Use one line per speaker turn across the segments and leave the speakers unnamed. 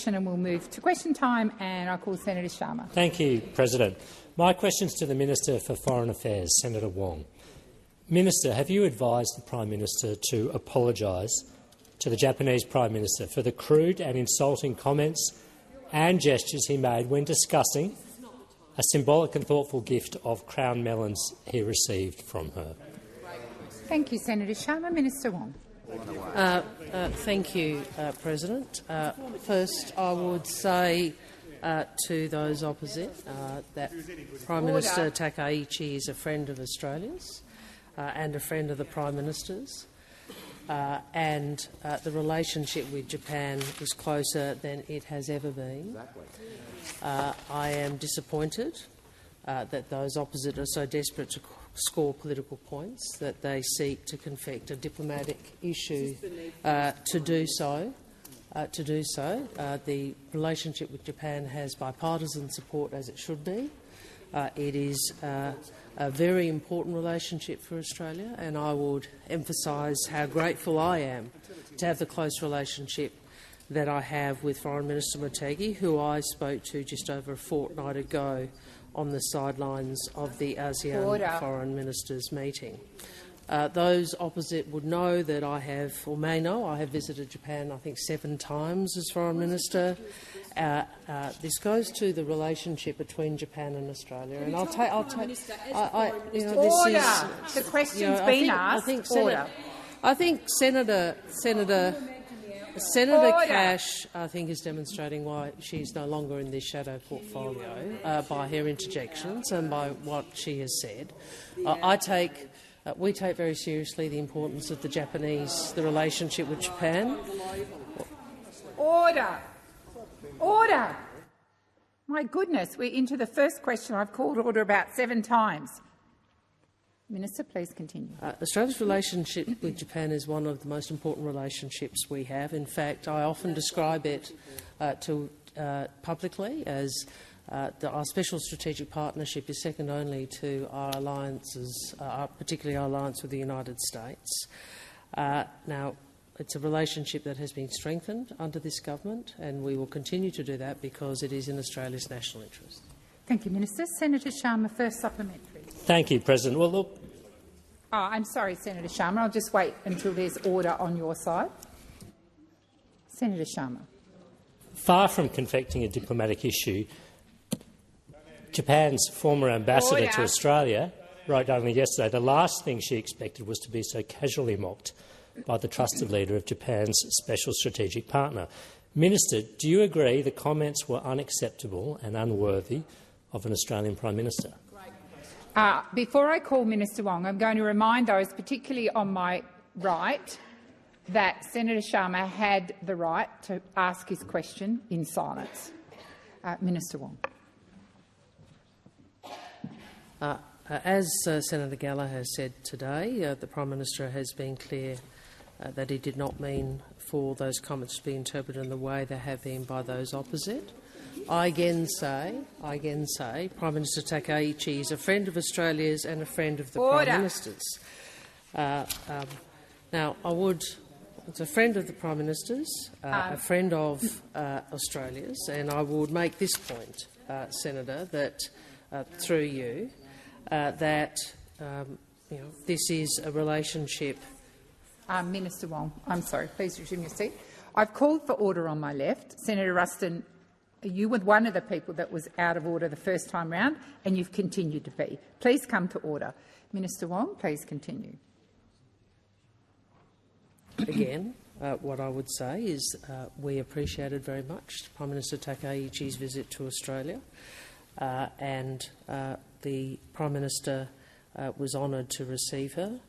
question and we'll move to question time, and I'll call Senator Sharma.
Thank you, President. My question is to the Minister for Foreign Affairs, Senator Wong. Minister, have you advised the Prime Minister to apologise to the Japanese Prime Minister for the crude and insulting comments and gestures he made when discussing a symbolic and thoughtful gift of crown melons he received from her?
Thank you, Senator Sharma. Minister Wong.
Thank you, President. First, I would say to those opposite that Prime Minister Takaichi is a friend of Australia's and a friend of the Prime Minister's, and the relationship with Japan is closer than it has ever been. I am disappointed that those opposite are so desperate to score political points that they seek to confect a diplomatic issue to do so. The relationship with Japan has bipartisan support, as it should be. It is a very important relationship for Australia, and I would emphasise how grateful I am to have the close relationship that I have with Foreign Minister Motegi, who I spoke to just over a fortnight ago on the sidelines of the ASEAN Foreign Ministers meeting. Those opposite would know that I have, or may know, I have visited Japan, I think, 7 times as Foreign Minister. This goes to the relationship between Japan and Australia, and I'll take.
The question's been asked.
I think Senator Cash, I think, is demonstrating why she's no longer in this shadow portfolio by her interjections and by what she has said. We take very seriously the importance of the relationship with Japan.
Order. Order. My goodness, we're into the first question. I've called order about 7 times. Minister, please continue.
Australia's relationship with Japan is one of the most important relationships we have. In fact, I often describe it publicly as our special strategic partnership is second only to our alliances, particularly our alliance with the United States. Now, it's a relationship that has been strengthened under this government, and we will continue to do that because it is in Australia's national interest.
Thank you, Minister. Senator Sharma, first supplementary.
Thank you, President. Well, look.
I'm sorry, Senator Sharma. I'll just wait until there's order on your side. Senator Sharma.
Far from confecting a diplomatic issue, Japan's former ambassador to Australia wrote only yesterday the last thing she expected was to be so casually mocked by the trusted leader of Japan's special strategic partner. Minister, do you agree the comments were unacceptable and unworthy of an Australian Prime Minister?
Before I call Minister Wong, I'm going to remind those, particularly on my right, that Senator Sharma had the right to ask his question in silence. Minister Wong.
As Senator Gallagher has said today, the Prime Minister has been clear that he did not mean for those comments to be interpreted in the way they have been by those opposite. I again say, Prime Minister Takaichi is a friend of Australia's and a friend of the Prime Minister's. Now, it's a friend of the Prime Minister's, a friend of Australia's, and I would make this point, Senator, that through you, that this is a relationship.
Minister Wong, I'm sorry. Please resume your seat. I've called for order on my left. Senator Ruston, you were one of the people that was out of order the first time round, and you've continued to be. Please come to order. Minister Wong, please continue.
Again, what I would say is we appreciated very much Prime Minister Takaichi's visit to Australia, and the Prime Minister was honoured to receive her,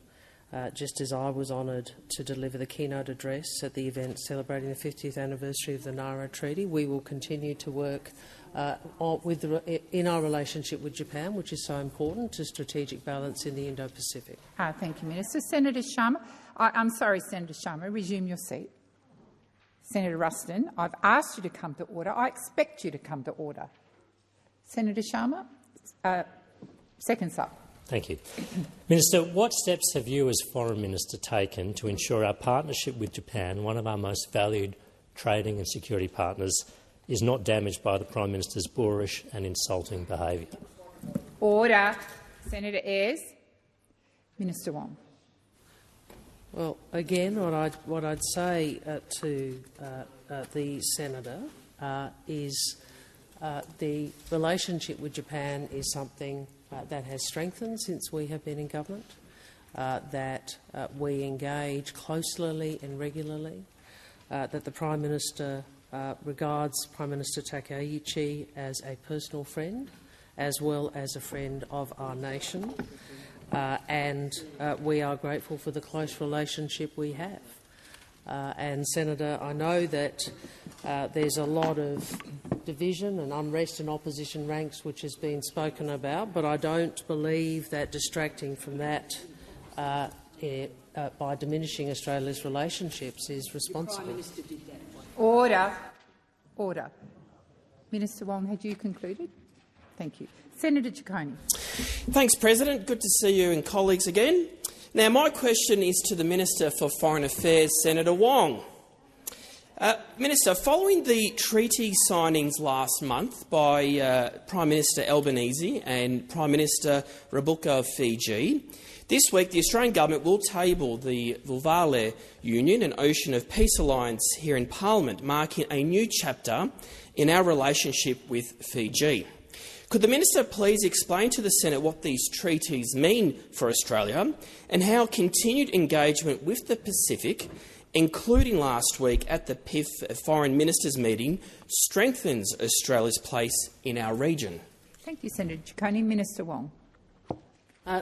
just as I was honoured to deliver the keynote address at the event celebrating the 50th anniversary of the Nara Treaty. We will continue to work in our relationship with Japan, which is so important to strategic balance in the Indo-Pacific.
Thank you, Minister. Senator Sharma. I'm sorry, Senator Sharma. Resume your seat. Senator Ruston, I've asked you to come to order. I expect you to come to order. Senator Sharma, seconds up.
Thank you. Minister, what steps have you as Foreign Minister taken to ensure our partnership with Japan, one of our most valued trading and security partners, is not damaged by the Prime Minister's boorish and insulting behaviour.
Order. Senator Ayres. Minister Wong.
Well, again, what I'd say to the senator is the relationship with Japan is something that has strengthened since we have been in government, that we engage closely and regularly, that the Prime Minister regards Prime Minister Takaichi as a personal friend as well as a friend of our nation, and we are grateful for the close relationship we have. And, Senator, I know that there's a lot of division and unrest in opposition ranks which has been spoken about, but I don't believe that distracting from that by diminishing Australia's relationships is responsible.
Order. Order. Minister Wong, had you concluded? Thank you. Senator Ciccone.
Thanks, President. Good to see you and colleagues again. Now, my question is to the Minister for Foreign Affairs, Senator Wong. Minister, following the treaty signings last month by Prime Minister Albanese and Prime Minister Rabuka of Fiji, this week the Australian Government will table the Vulvale Union and Ocean of Peace Alliance here in Parliament, marking a new chapter in our relationship with Fiji. Could the Minister please explain to the Senate what these treaties mean for Australia and how continued engagement with the Pacific, including last week at the PIF Foreign Ministers meeting, strengthens Australia's place in our region?
Thank you, Senator Ciccone. Minister Wong.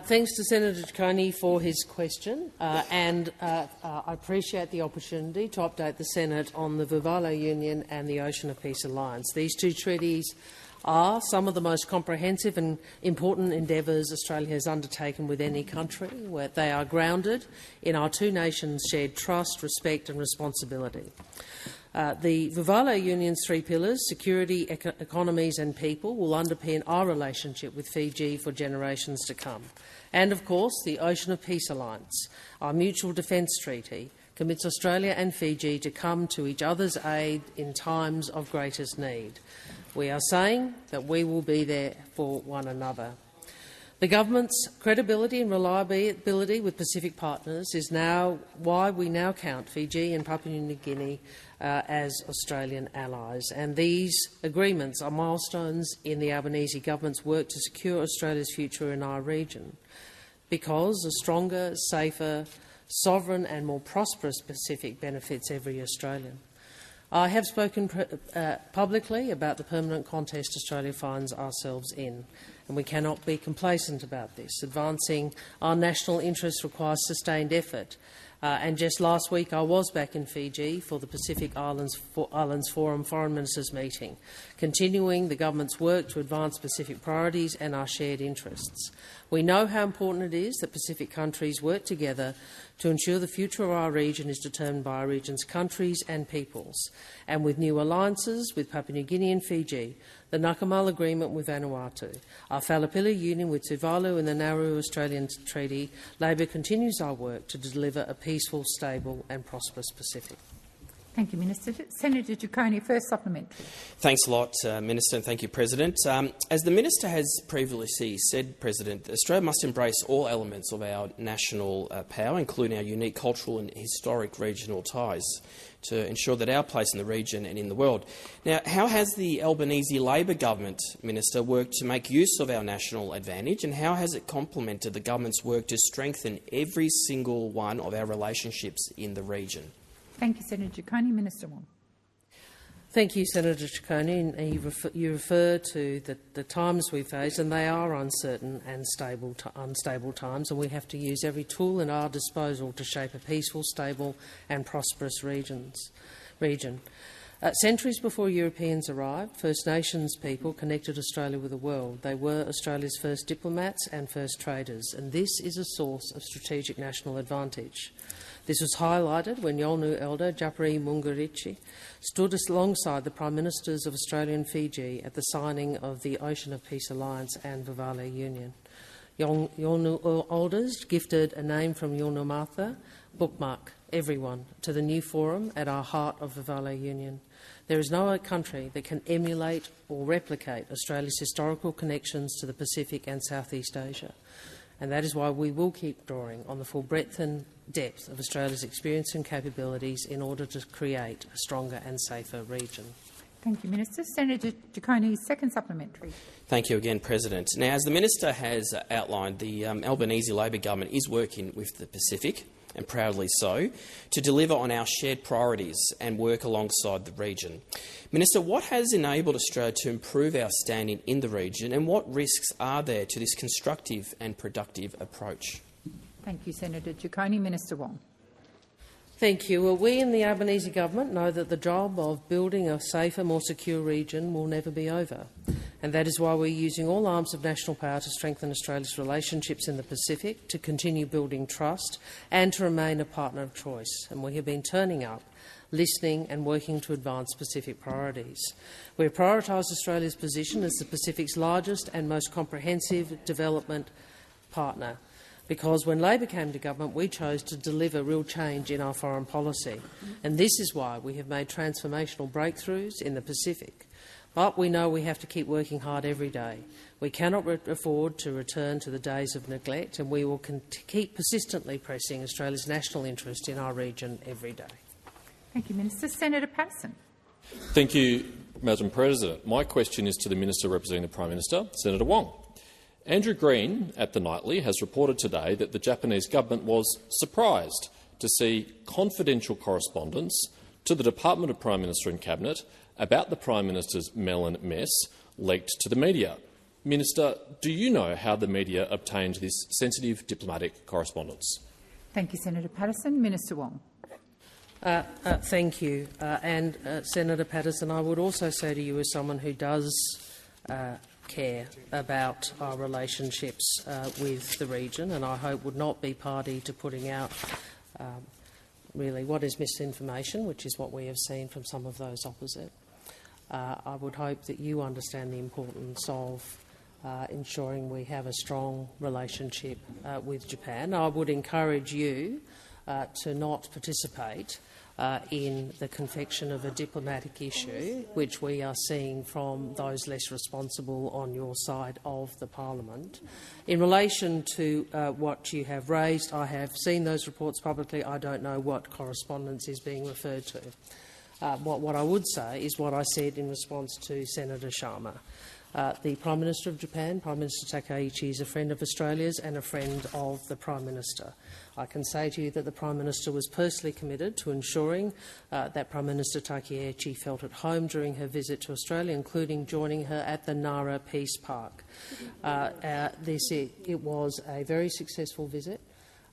Thanks to Senator Ciccone for his question, and I appreciate the opportunity to update the Senate on the Vulvale Union and the Ocean of Peace Alliance. These two treaties are some of the most comprehensive and important endeavours Australia has undertaken with any country, where they are grounded in our two nations' shared trust, respect and responsibility. The Vulvale Union's three pillars, security, economies and people, will underpin our relationship with Fiji for generations to come. And, of course, the Ocean of Peace Alliance, our mutual defence treaty, commits Australia and Fiji to come to each other's aid in times of greatest need. We are saying that we will be there for one another. The government's credibility and reliability with Pacific partners is now why we now count Fiji and Papua New Guinea as Australian allies, and these agreements are milestones in the Albanese government's work to secure Australia's future in our region, because a stronger, safer, sovereign and more prosperous Pacific benefits every Australian. I have spoken publicly about the permanent contest Australia finds ourselves in, and we cannot be complacent about this. Advancing our national interests requires sustained effort. And just last week I was back in Fiji for the Pacific Islands Forum Foreign Ministers meeting, continuing the government's work to advance Pacific priorities and our shared interests. We know how important it is that Pacific countries work together to ensure the future of our region is determined by our region's countries and peoples. And with new alliances with Papua New Guinea and Fiji, the Nakamal Agreement with Vanuatu, our Whalapili Union with Tuvalu and the Nauru Australian Treaty, Labor continues our work to deliver a peaceful, stable and prosperous Pacific.
Thank you, Minister. Senator Ciccone, first supplement.
Thanks a lot, Minister, and thank you, President. As the Minister has previously said, President, Australia must embrace all elements of our national power, including our unique cultural and historic regional ties, to ensure that our place in the region and in the world. Now, how has the Albanese Labor government, Minister, worked to make use of our national advantage, and how has it complemented the government's work to strengthen every single one of our relationships in the region?
Thank you, Senator Ciccone. Minister Wong.
Thank you, Senator Ciccone. And you refer to the times we face, and they are uncertain and unstable times, and we have to use every tool at our disposal to shape a peaceful, stable and prosperous region. Centuries before Europeans arrived, First Nations people connected Australia with the world. They were Australia's first diplomats and first traders, and this is a source of strategic national advantage. This was highlighted when Yolngu elder Japari Mungarichi stood alongside the Prime Ministers of Australia and Fiji at the signing of the Ocean of Peace Alliance and Vulvale Union. Yolngu elders gifted a name from Yolngu Martha, bookmark everyone, to the new forum at our heart of Vulvale Union. There is no country that can emulate or replicate Australia's historical connections to the Pacific and Southeast Asia, and that is why we will keep drawing on the full breadth and depth of Australia's experience and capabilities in order to create a stronger and safer region.
Thank you, Minister. Senator Ciccone, second supplementary.
Thank you again, President. Now, as the Minister has outlined, the Albanese Labor government is working with the Pacific, and proudly so, to deliver on our shared priorities and work alongside the region. Minister, what has enabled Australia to improve our standing in the region, and what risks are there to this constructive and productive approach?
Thank you, Senator Ciccone. Minister Wong.
Thank you. Well, we in the Albanese government know that the job of building a safer, more secure region will never be over, and that is why we're using all arms of national power to strengthen Australia's relationships in the Pacific, to continue building trust and to remain a partner of choice. And we have been turning up, listening and working to advance Pacific priorities. We have prioritised Australia's position as the Pacific's largest and most comprehensive development partner, because when Labor came to government, we chose to deliver real change in our foreign policy. And this is why we have made transformational breakthroughs in the Pacific. But we know we have to keep working hard every day. We cannot afford to return to the days of neglect, and we will keep persistently pressing Australia's national interest in our region every day.
Thank you, Minister. Senator Patterson.
Thank you, Madam President. My question is to the Minister representing the Prime Minister, Senator Wong. Andrew Green at The Nightly has reported today that the Japanese government was surprised to see confidential correspondence to the Department of Prime Minister and Cabinet about the Prime Minister's melon mess leaked to the media. Minister, do you know how the media obtained this sensitive diplomatic correspondence?
Thank you, Senator Patterson. Minister Wong.
Thank you. Senator Patterson, I would also say to you, as someone who does care about our relationships with the region, and I hope would not be party to putting out really what is misinformation, which is what we have seen from some of those opposite. I would hope that you understand the importance of ensuring we have a strong relationship with Japan. I would encourage you to not participate in the confection of a diplomatic issue, which we are seeing from those less responsible on your side of the parliament. In relation to what you have raised, I have seen those reports publicly. I don't know what correspondence is being referred to. What I would say is what I said in response to Senator Sharma. The Prime Minister of Japan, Prime Minister Takaichi, is a friend of Australia's and a friend of the Prime Minister. I can say to you that the Prime Minister was personally committed to ensuring that Prime Minister Takaichi felt at home during her visit to Australia, including joining her at the Nara Peace Park. It was a very successful visit,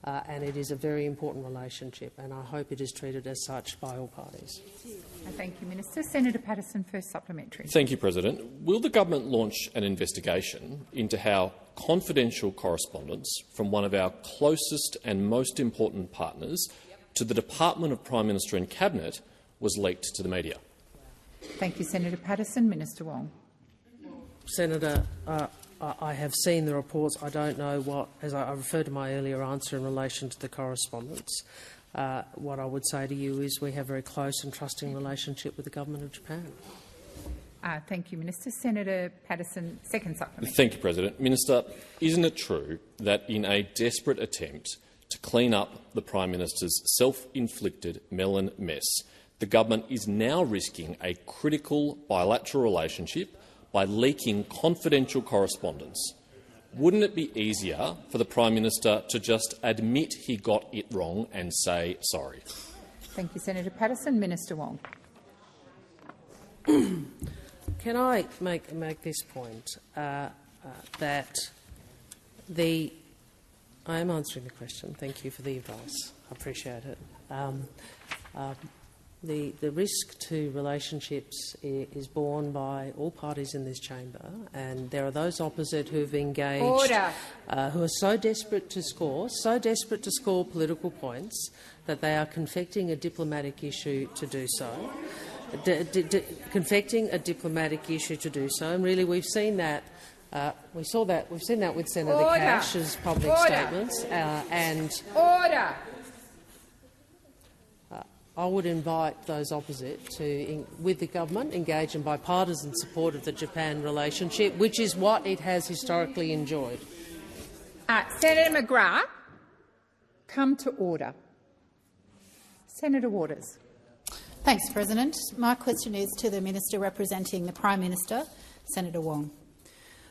and it is a very important relationship, and I hope it is treated as such by all parties.
Thank you, Minister. Senator Patterson, first supplementary.
Thank you, President. Will the government launch an investigation into how confidential correspondence from one of our closest and most important partners to the Department of Prime Minister and Cabinet was leaked to the media?
Thank you, Senator Patterson. Minister Wong.
Senator, I have seen the reports. I don't know what, as I referred to my earlier answer in relation to the correspondence. What I would say to you is we have a very close and trusting relationship with the Government of Japan.
Thank you, Minister. Senator Patterson, second supplementary.
Thank you, President. Minister, isn't it true that in a desperate attempt to clean up the Prime Minister's self-inflicted melon mess, the government is now risking a critical bilateral relationship by leaking confidential correspondence? Wouldn't it be easier for the Prime Minister to just admit he got it wrong and say sorry?
Thank you, Senator Patterson. Minister Wong.
Can I make this point, that I am answering the question. Thank you for the advice. I appreciate it. The risk to relationships is borne by all parties in this chamber, and there are those opposite who have engaged, who are so desperate to score political points that they are confecting a diplomatic issue to do so. Confecting a diplomatic issue to do so, and really we've seen that. We've seen that with Senator Cash's public statements, and I would invite those opposite to, with the government, engage in bipartisan support of the Japan relationship, which is what it has historically enjoyed.
Senator McGrath, come to order. Senator Waters.
Thanks, President. My question is to the Minister representing the Prime Minister, Senator Wong.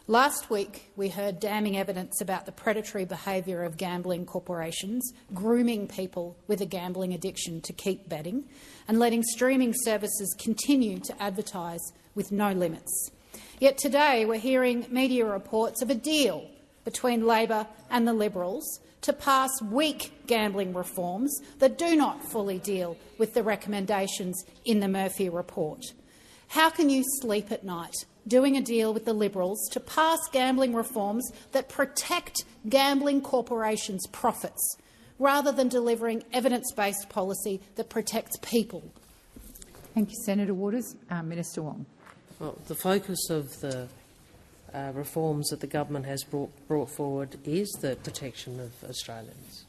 Last week, we heard damning evidence about the predatory behaviour of gambling corporations, grooming people with a gambling addiction to keep betting, and letting streaming services continue to advertise with no limits. Yet today, we're hearing media reports of a deal between Labor and the Liberals to pass weak gambling reforms that do not fully deal with the recommendations in the Murphy report. How can you sleep at night doing a deal with the Liberals to pass gambling reforms that protect gambling corporations' profits rather than delivering evidence-based policy that protects people?
Thank you, Senator Waters. Minister Wong.
Well, the focus of the reforms that the government has brought forward is the protection of Australians.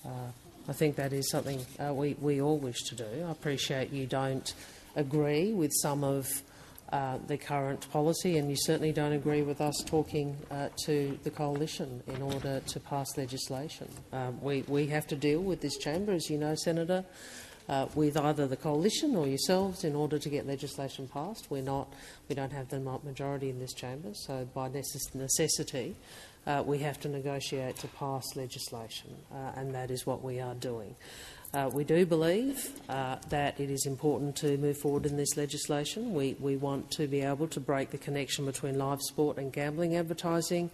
I think that is something we all wish to do. I appreciate you don't agree with some of the current policy, and you certainly don't agree with us talking to the coalition in order to pass legislation. We have to deal with this chamber, as you know, Senator, with either the coalition or yourselves in order to get legislation passed. We don't have the majority in this chamber, so by necessity we have to negotiate to pass legislation, and that is what we are doing. We do believe that it is important to move forward in this legislation. We want to be able to break the connection between live sport and gambling advertising.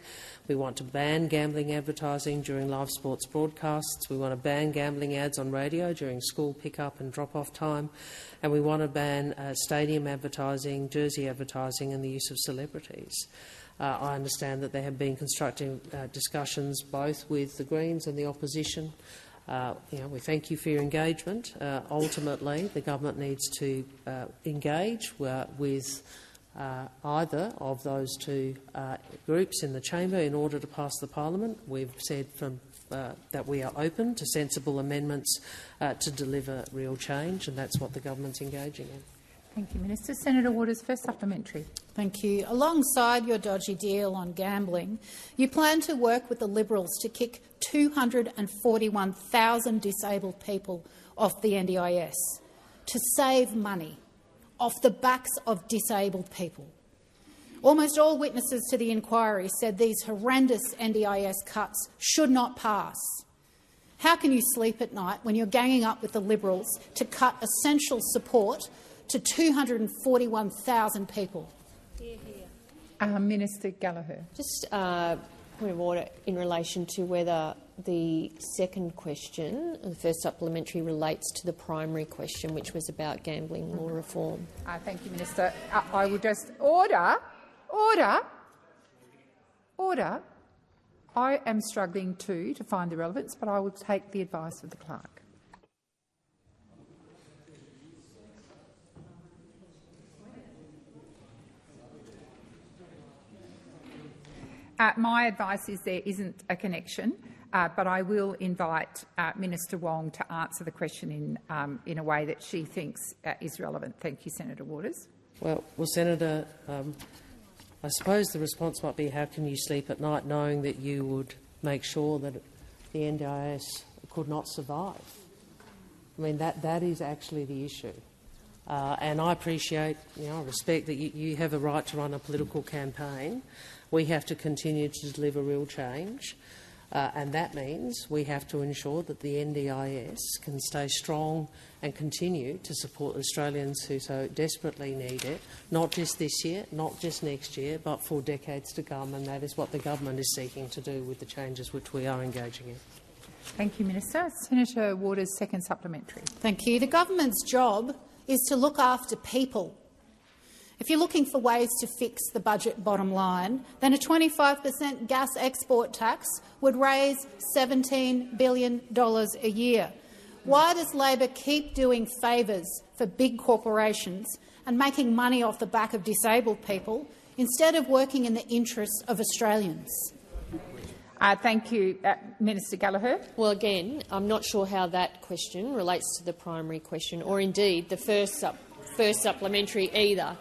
We want to ban gambling advertising during live sports broadcasts. We want to ban gambling ads on radio during school pick-up and drop-off time. And we want to ban stadium advertising, jersey advertising and the use of celebrities. I understand that there have been constructive discussions both with the Greens and the opposition. We thank you for your engagement. Ultimately, the government needs to engage with either of those two groups in the chamber in order to pass the parliament. We've said that we are open to sensible amendments to deliver real change, and that's what the government's engaging in.
Thank you, Minister. Senator Waters, first supplementary.
Thank you. Alongside your dodgy deal on gambling, you plan to work with the Liberals to kick 241,000 disabled people off the NDIS to save money off the backs of disabled people. Almost all witnesses to the inquiry said these horrendous NDIS cuts should not pass. How can you sleep at night when you're ganging up with the Liberals to cut essential support to 241,000 people?
Minister Gallagher.
Just point of order in relation to whether the second question, the first supplementary, relates to the primary question, which was about gambling law reform.
Thank you, Minister. I will just order. I am struggling too to find the relevance, but I will take the advice of the clerk. My advice is there isn't a connection, but I will invite Minister Wong to answer the question in a way that she thinks is relevant. Thank you, Senator Waters.
Well, Senator, I suppose the response might be, how can you sleep at night knowing that you would make sure that the NDIS could not survive? I mean, that is actually the issue. And I appreciate, I respect that you have a right to run a political campaign. We have to continue to deliver real change, and that means we have to ensure that the NDIS can stay strong and continue to support Australians who so desperately need it, not just this year, not just next year, but for decades to come, and that is what the government is seeking to do with the changes which we are engaging in.
Thank you, Minister. Senator Waters, second supplementary.
Thank you. The government's job is to look after people. If you're looking for ways to fix the budget bottom line, then a 25% gas export tax would raise $17 billion a year. Why does Labor keep doing favours for big corporations and making money off the back of disabled people instead of working in the interests of Australians?
Thank you, Minister Gallagher.
Well, again, I'm not sure how that question relates to the primary question, or indeed the first supplementary either.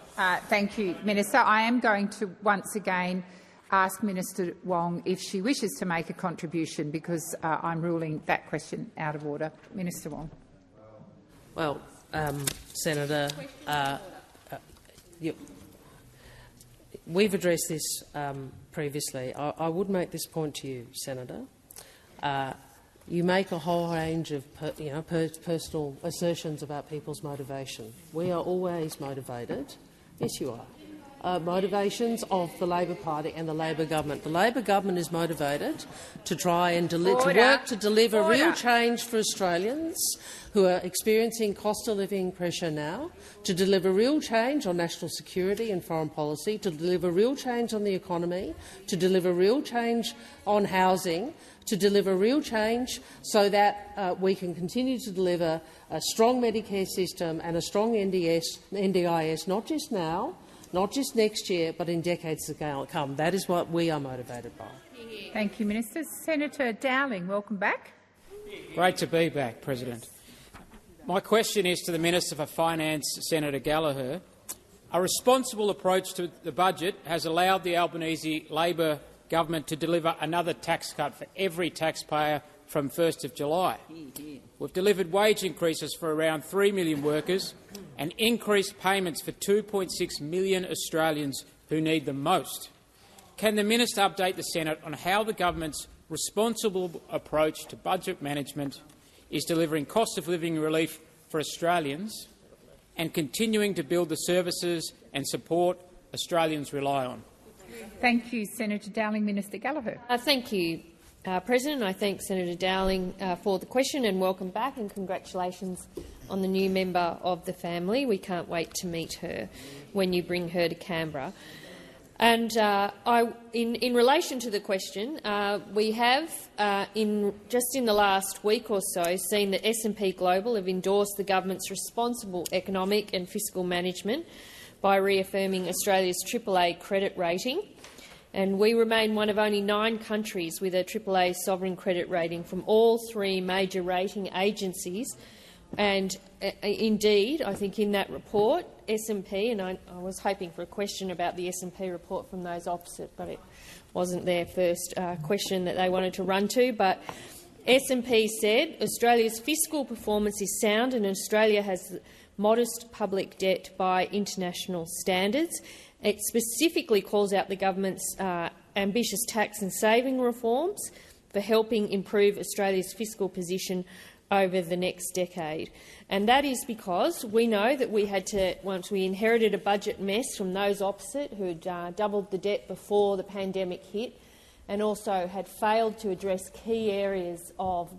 Thank you, Minister. I am going to once again ask Minister Wong if she wishes to make a contribution, because I'm ruling that question out of order. Minister Wong.
Well, Senator, we've addressed this previously. I would make this point to you, Senator. You make a whole range of personal assertions about people's motivation. We are always motivated. Yes, you are. Motivations of the Labor Party and the Labor government. The Labor government is motivated to try and work to deliver real change for Australians who are experiencing cost of living pressure now, to deliver real change on national security and foreign policy, to deliver real change on the economy, to deliver real change on housing, to deliver real change so that we can continue to deliver a strong Medicare system and a strong NDIS, not just now, not just next year, but in decades to come. That is what we are motivated by.
Thank you, Minister. Senator Dowling, welcome back.
Great to be back, President. My question is to the Minister for Finance, Senator Gallagher. A responsible approach to the budget has allowed the Albanese Labor government to deliver another tax cut for every taxpayer from 1st of July. We've delivered wage increases for around 3 million workers and increased payments for 2.6 million Australians who need them most. Can the Minister update the Senate on how the government's responsible approach to budget management is delivering cost of living relief for Australians and continuing to build the services and support Australians rely on?
Thank you, Senator Dowling. Minister Gallagher.
Thank you, President. I thank Senator Dowling for the question, and welcome back, and congratulations on the new member of the family. We can't wait to meet her when you bring her to Canberra. And in relation to the question, we have, just in the last week or so, seen that S&P Global have endorsed the government's responsible economic and fiscal management by reaffirming Australia's AAA credit rating. And we remain one of only 9 countries with a AAA sovereign credit rating from all 3 major rating agencies. And indeed, I think in that report, S&P, and I was hoping for a question about the S&P report from those opposite, but it wasn't their first question that they wanted to run to. But S&P said Australia's fiscal performance is sound and Australia has modest public debt by international standards. It specifically calls out the government's ambitious tax and saving reforms for helping improve Australia's fiscal position over the next decade. And that is because we know that we had to, once we inherited a budget mess from those opposite who had doubled the debt before the pandemic hit and also had failed to address key areas of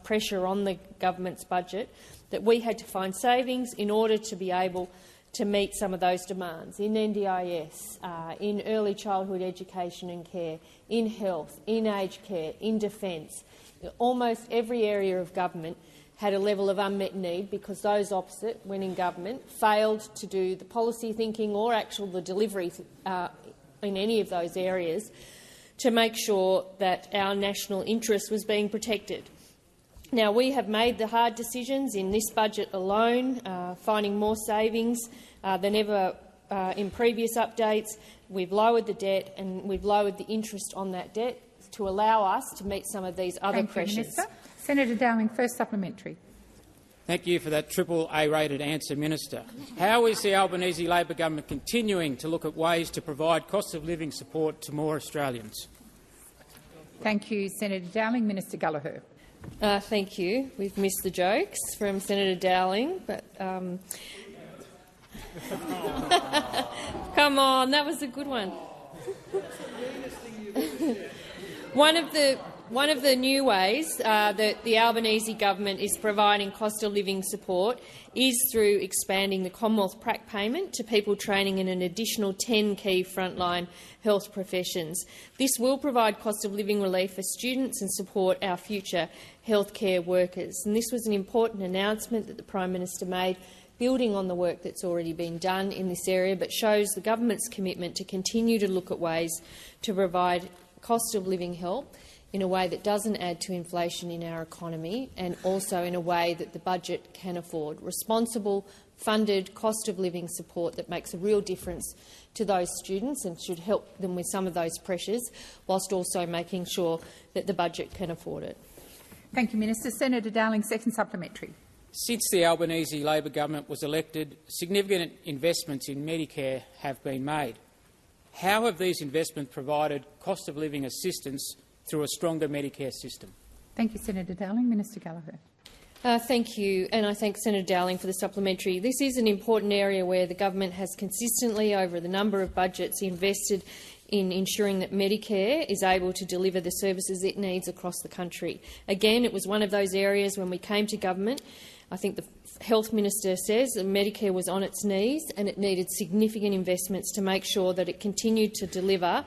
pressure on the government's budget, that we had to find savings in order to be able to meet some of those demands in NDIS, in early childhood education and care, in health, in aged care, in defence. Almost every area of government had a level of unmet need because those opposite, when in government, failed to do the policy thinking or the delivery in any of those areas to make sure that our national interest was being protected. Now, we have made the hard decisions in this budget alone, finding more savings than ever in previous updates. We've lowered the debt and we've lowered the interest on that debt to allow us to meet some of these other pressures.
Thank you, Minister. Senator Dowling, first supplementary.
Thank you for that AAA-rated answer, Minister. How is the Albanese Labor government continuing to look at ways to provide cost-of-living support to more Australians?
Thank you, Senator Dowling. Minister Gallagher.
Thank you. We've missed the jokes from Senator Dowling, but come on, that was a good one. One of the new ways that the Albanese government is providing cost of living support is through expanding the Commonwealth Prac payment to people training in an additional 10 key frontline health professions. This will provide cost of living relief for students and support our future healthcare workers. And this was an important announcement that the Prime Minister made, building on the work that's already been done in this area, but shows the government's commitment to continue to look at ways to provide cost of living help in a way that doesn't add to inflation in our economy, and also in a way that the budget can afford. Responsible, funded, cost-of-living support that makes a real difference to those students and should help them with some of those pressures, whilst also making sure that the budget can afford it.
Thank you, Minister. Senator Dowling, second supplementary.
Since the Albanese Labor government was elected, significant investments in Medicare have been made. How have these investments provided cost-of-living assistance through a stronger Medicare system?
Thank you, Senator Dowling. Minister Gallagher.
Thank you, and I thank Senator Dowling for the supplementary. This is an important area where the government has consistently, over the number of budgets, invested in ensuring that Medicare is able to deliver the services it needs across the country. Again, it was one of those areas when we came to government. I think the Health Minister says that Medicare was on its knees and it needed significant investments to make sure that it continued to deliver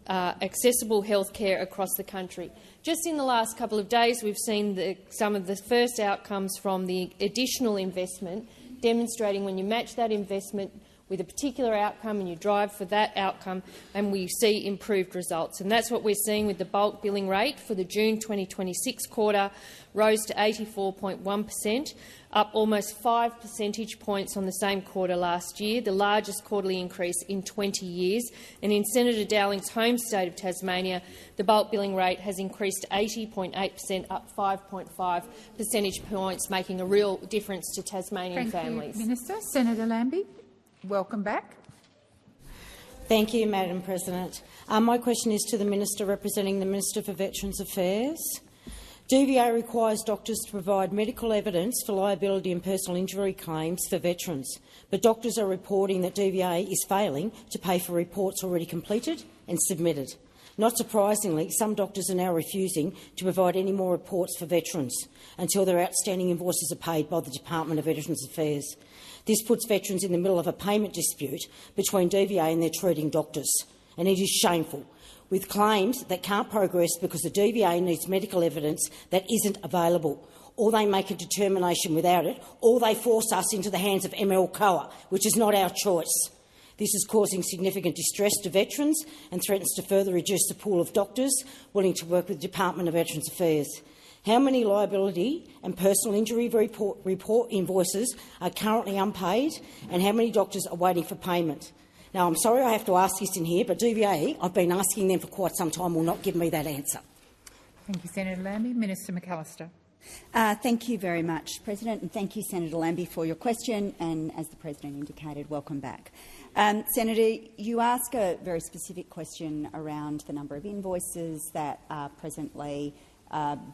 accessible health care across the country. Just in the last couple of days, we've seen some of the first outcomes from the additional investment, demonstrating when you match that investment with a particular outcome and you drive for that outcome, and we see improved results. And that's what we're seeing with the bulk billing rate for the June 2026 quarter, rose to 84.1%, up almost 5 percentage points on the same quarter last year, the largest quarterly increase in 20 years. And in Senator Dowling's home state of Tasmania, the bulk billing rate has increased to 80.8%, up 5.5 percentage points, making a real difference to Tasmanian families.
Thank you, Minister. Senator Lambie, welcome back.
Thank you, Madam President. My question is to the Minister representing the Minister for Veterans Affairs. DVA requires doctors to provide medical evidence for liability and personal injury claims for veterans, but doctors are reporting that DVA is failing to pay for reports already completed and submitted. Not surprisingly, some doctors are now refusing to provide any more reports for veterans until their outstanding invoices are paid by the Department of Veterans Affairs. This puts veterans in the middle of a payment dispute between DVA and their treating doctors, and it is shameful, with claims that can't progress because the DVA needs medical evidence that isn't available, or they make a determination without it, or they force us into the hands of MLCOA, which is not our choice. This is causing significant distress to veterans and threatens to further reduce the pool of doctors willing to work with the Department of Veterans Affairs. How many liability and personal injury report invoices are currently unpaid, and how many doctors are waiting for payment? Now, I'm sorry I have to ask this in here, but DVA, I've been asking them for quite some time, will not give me that answer.
Thank you, Senator Lambie. Minister McAllister.
Thank you very much, President, and thank you, Senator Lambie, for your question, and as the President indicated, welcome back. Senator, you ask a very specific question around the number of invoices that are presently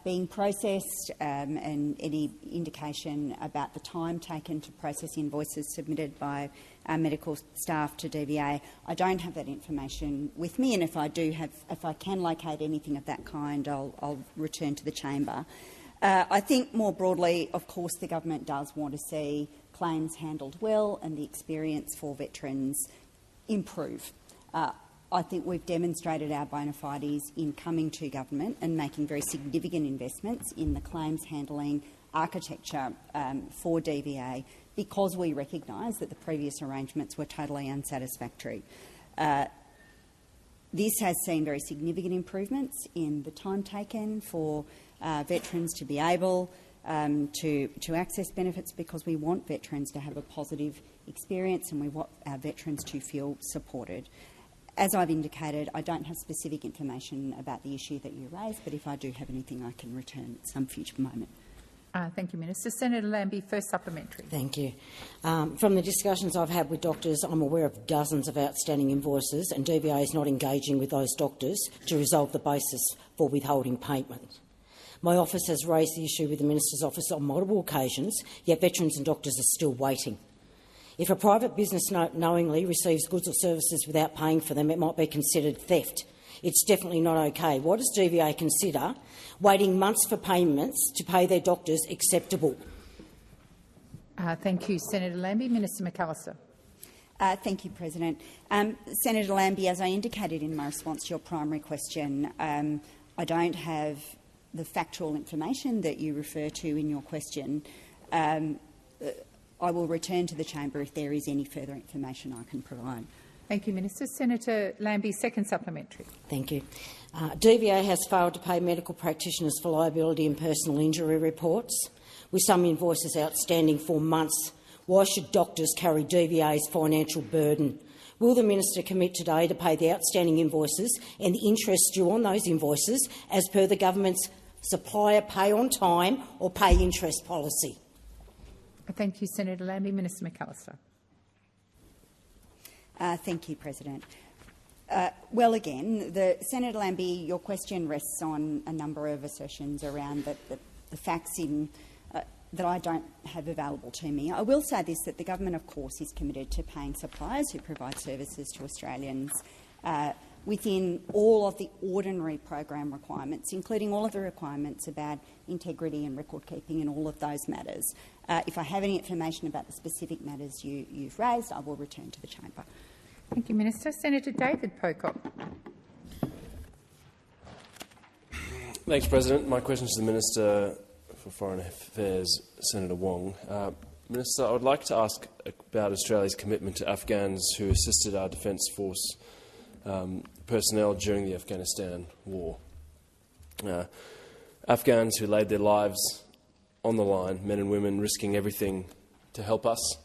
being processed and any indication about the time taken to process invoices submitted by medical staff to DVA. I don't have that information with me, and if I can locate anything of that kind, I'll return to the chamber. I think more broadly, of course, the government does want to see claims handled well and the experience for veterans improve. I think we've demonstrated our bona fides in coming to government and making very significant investments in the claims handling architecture for DVA because we recognise that the previous arrangements were totally unsatisfactory. This has seen very significant improvements in the time taken for veterans to be able to access benefits, because we want veterans to have a positive experience and we want our veterans to feel supported. As I've indicated, I don't have specific information about the issue that you raised, but if I do have anything, I can return at some future moment.
Thank you, Minister. Senator Lambie, first supplementary.
Thank you. From the discussions I've had with doctors, I'm aware of dozens of outstanding invoices, and DVA is not engaging with those doctors to resolve the basis for withholding payment. My office has raised the issue with the Minister's office on multiple occasions, yet veterans and doctors are still waiting. If a private business knowingly receives goods or services without paying for them, it might be considered theft. It's definitely not okay. Why does DVA consider waiting months for payments to pay their doctors acceptable?
Thank you, Senator Lambie. Minister McAllister.
Thank you, President. Senator Lambie, as I indicated in my response to your primary question, I don't have the factual information that you refer to in your question. I will return to the chamber if there is any further information I can provide.
Thank you, Minister. Senator Lambie, second supplementary.
Thank you. DVA has failed to pay medical practitioners for liability and personal injury reports, with some invoices outstanding for months. Why should doctors carry DVA's financial burden? Will the minister commit today to pay the outstanding invoices and the interest due on those invoices as per the government's supplier pay on time or pay interest policy?
Thank you, Senator Lambie. Minister McAllister.
Thank you, President. Well, again, Senator Lambie, your question rests on a number of assertions around the facts that I don't have available to me. I will say this, that the government, of course, is committed to paying suppliers who provide services to Australians within all of the ordinary program requirements, including all of the requirements about integrity and record keeping and all of those matters. If I have any information about the specific matters you've raised, I will return to the chamber.
Thank you, Minister. Senator David Pocock.
Thanks, President. My question is to the Minister for Foreign Affairs, Senator Wong. Minister, I would like to ask about Australia's commitment to Afghans who assisted our Defence Force personnel during the Afghanistan war. Afghans who laid their lives on the line, men and women risking everything to help us.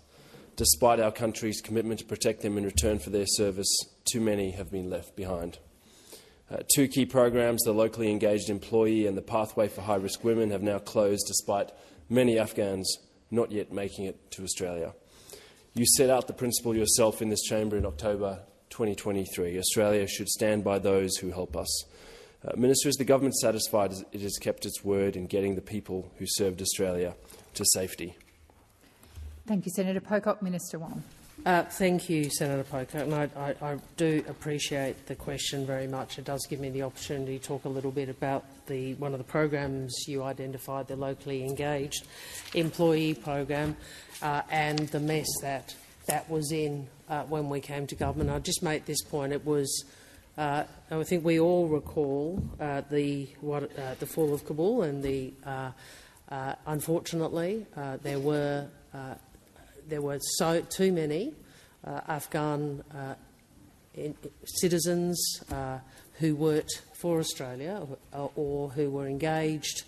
Despite our country's commitment to protect them in return for their service, too many have been left behind. Two key programs, the Locally Engaged Employee and the Pathway for High-Risk Women, have now closed despite many Afghans not yet making it to Australia. You set out the principle yourself in this chamber in October 2023. Australia should stand by those who help us. Minister, is the government satisfied it has kept its word in getting the people who served Australia to safety?
Thank you, Senator Pocock. Minister Wong.
Thank you, Senator Pocock. And I do appreciate the question very much. It does give me the opportunity to talk a little bit about one of the programs you identified, the Locally Engaged Employee Program, and the mess that was in when we came to government. I'll just make this point. It was, I think we all recall the fall of Kabul, and unfortunately there were too many Afghan citizens who worked for Australia or who were engaged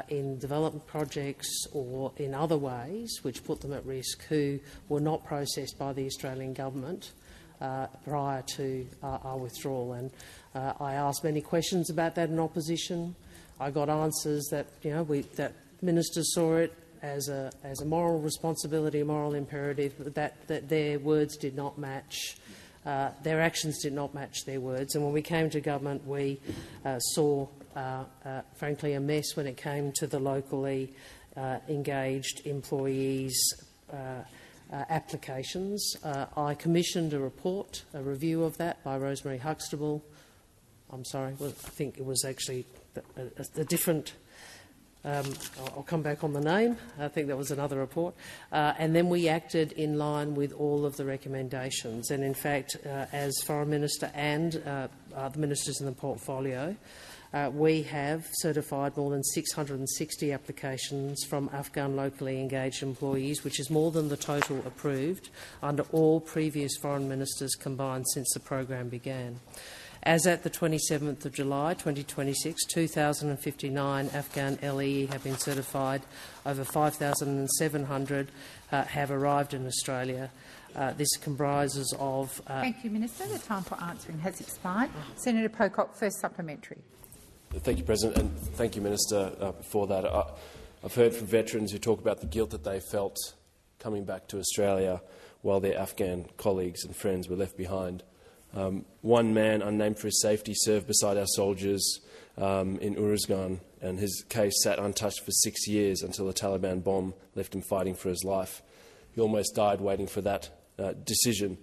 in development projects or in other ways which put them at risk, who were not processed by the Australian government prior to our withdrawal. And I asked many questions about that in opposition. I got answers that that ministers saw it as a moral responsibility, a moral imperative, that their words did not match, their actions did not match their words. And when we came to government, we saw, frankly, a mess when it came to the locally engaged employees' applications. I commissioned a report, a review of that by Rosemary Huxtable. I'm sorry, I think it was actually a different. I'll come back on the name. I think that was another report. And then we acted in line with all of the recommendations. And in fact, as Foreign Minister and the ministers in the portfolio, we have certified more than 660 applications from Afghan locally engaged employees, which is more than the total approved under all previous foreign ministers combined since the program began. As at the 27th of July 2026, 2,059 Afghan LEE have been certified. Over 5,700 have arrived in Australia. This comprises of...
Thank you, Minister. The time for answering has expired. Senator Pocock, first supplementary.
Thank you, President, and thank you, Minister, for that. I've heard from veterans who talk about the guilt that they felt coming back to Australia while their Afghan colleagues and friends were left behind. One man, unnamed for his safety, served beside our soldiers in Uruzgan, and his case sat untouched for 6 years until a Taliban bomb left him fighting for his life. He almost died waiting for that decision.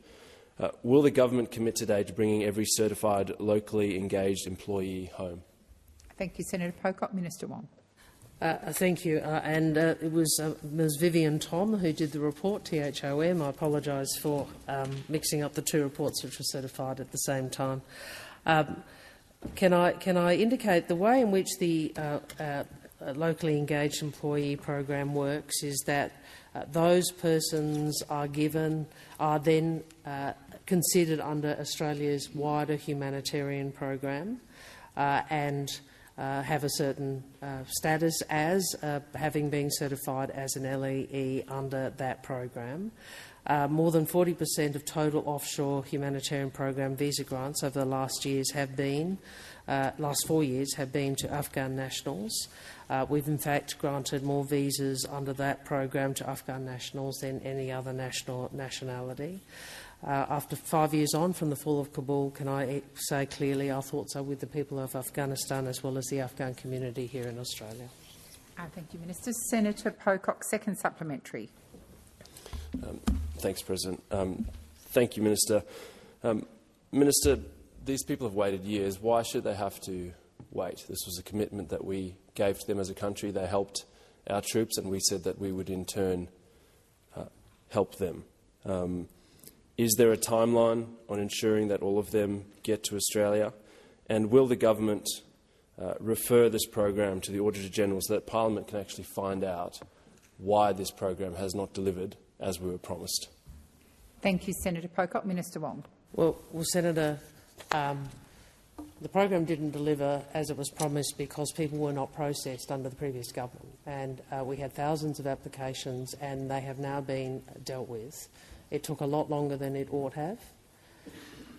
Will the government commit today to bringing every certified locally engaged employee home?
Thank you, Senator Pocock. Minister Wong.
Thank you. It was Ms Vivian Tom who did the report, THOM. I apologise for mixing up the two reports which were certified at the same time. Can I indicate the way in which the locally engaged employee program works is that those persons are then considered under Australia's wider humanitarian program and have a certain status as having been certified as an LEE under that program. More than 40% of total offshore humanitarian program visa grants over the last 4 years have been to Afghan nationals. We've in fact granted more visas under that program to Afghan nationals than any other nationality. After 5 years on from the fall of Kabul, can I say clearly our thoughts are with the people of Afghanistan as well as the Afghan community here in Australia.
Thank you, Minister. Senator Pocock, second supplementary.
Thanks, President. Thank you, Minister. Minister, these people have waited years. Why should they have to wait? This was a commitment that we gave to them as a country. They helped our troops, and we said that we would in turn help them. Is there a timeline on ensuring that all of them get to Australia? And will the government refer this program to the Auditor-General so that Parliament can actually find out why this program has not delivered as we were promised?
Thank you, Senator Pocock. Minister Wong.
Well, Senator, the program didn't deliver as it was promised because people were not processed under the previous government. And we had thousands of applications and they have now been dealt with. It took a lot longer than it ought have.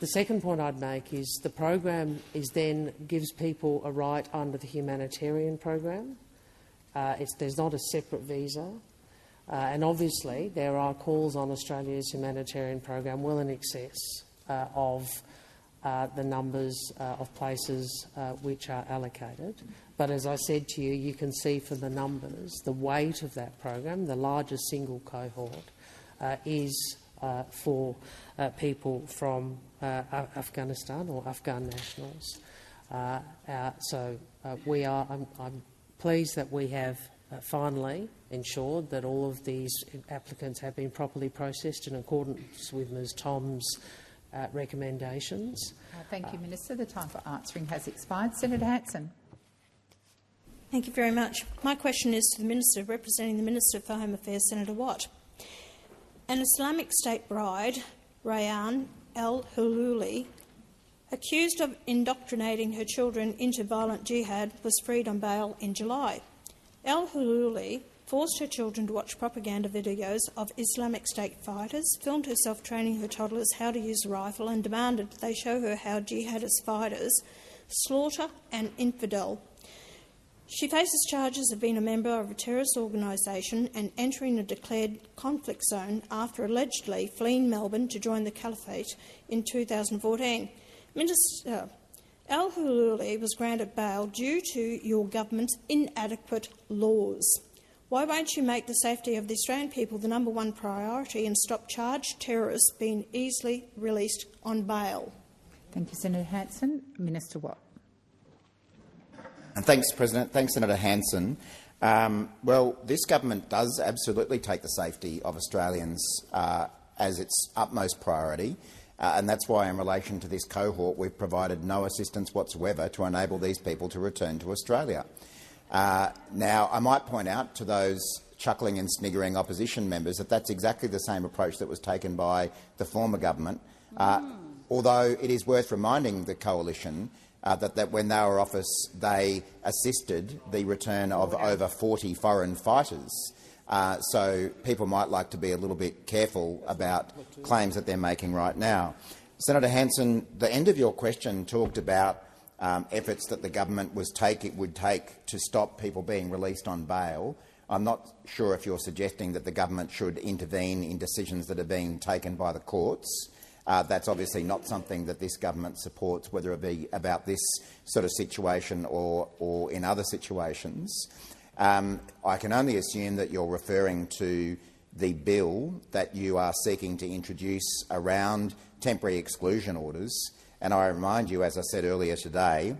The second point I'd make is the program gives people a right under the humanitarian program. There's not a separate visa. And obviously there are calls on Australia's humanitarian program well in excess of the numbers of places which are allocated. But as I said to you, you can see from the numbers, the weight of that program, the largest single cohort, is for people from Afghanistan or Afghan nationals. I'm pleased that we have finally ensured that all of these applicants have been properly processed in accordance with Ms Thom's recommendations.
Thank you, Minister. The time for answering has expired. Senator Hanson.
Thank you very much. My question is to the Minister representing the Minister for Home Affairs, Senator Watt. An Islamic State bride, Rayyan al-Hululi, accused of indoctrinating her children into violent jihad, was freed on bail in July. Al-Hululi forced her children to watch propaganda videos of Islamic State fighters, filmed herself training her toddlers how to use a rifle and demanded they show her how jihadist fighters slaughter an infidel. She faces charges of being a member of a terrorist organisation and entering a declared conflict zone after allegedly fleeing Melbourne to join the Caliphate in 2014. Minister, Al-Hululi was granted bail due to your government's inadequate laws. Why won't you make the safety of the Australian people the #1 priority and stop charged terrorists being easily released on bail?
Thank you, Senator Hanson. Minister Watt.
And thanks, President. Thanks, Senator Hanson. Well, this government does absolutely take the safety of Australians as its utmost priority, and that's why, in relation to this cohort, we've provided no assistance whatsoever to enable these people to return to Australia. Now, I might point out to those chuckling and sniggering opposition members that that's exactly the same approach that was taken by the former government, although it is worth reminding the coalition that when they were in office, they assisted the return of over 40 foreign fighters. So people might like to be a little bit careful about claims that they're making right now. Senator Hanson, the end of your question talked about efforts that the government would take to stop people being released on bail. I'm not sure if you're suggesting that the government should intervene in decisions that are being taken by the courts. That's obviously not something that this government supports, whether it be about this sort of situation or in other situations. I can only assume that you're referring to the bill that you are seeking to introduce around temporary exclusion orders. And I remind you, as I said earlier today,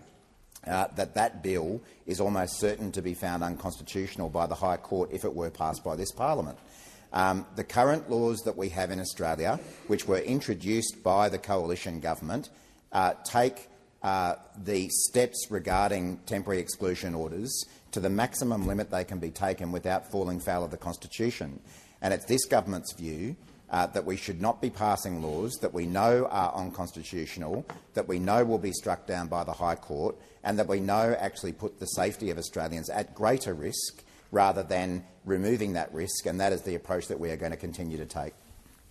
that bill is almost certain to be found unconstitutional by the High Court if it were passed by this parliament. The current laws that we have in Australia, which were introduced by the coalition government, take the steps regarding temporary exclusion orders to the maximum limit they can be taken without falling foul of the Constitution. And it's this government's view that we should not be passing laws that we know are unconstitutional, that we know will be struck down by the High Court, and that we know actually put the safety of Australians at greater risk rather than removing that risk, and that is the approach that we are going to continue to take.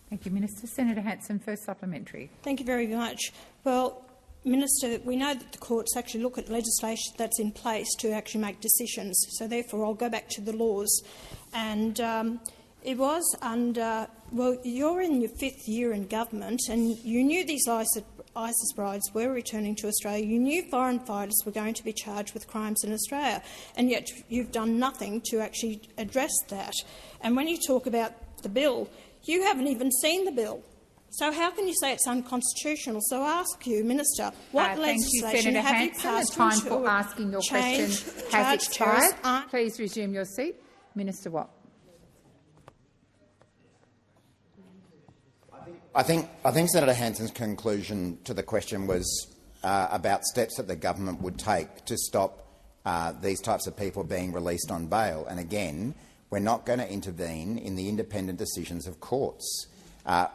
Thank you, Minister. Senator Hanson, first supplementary.
Thank you very much. Well, Minister, we know that the courts actually look at legislation that's in place to actually make decisions, so therefore I'll go back to the laws. And it was under, well, you're in your 5th year in government and you knew these ISIS brides were returning to Australia. You knew foreign fighters were going to be charged with crimes in Australia, and yet you've done nothing to actually address that. And when you talk about the bill, you haven't even seen the bill. So how can you say it's unconstitutional? So I ask you, Minister, what legislation have you passed
the time for asking your question has expired. Please resume your seat. Minister Watt.
I think Senator Hanson's conclusion to the question was about steps that the government would take to stop these types of people being released on bail. And again, we're not going to intervene in the independent decisions of courts.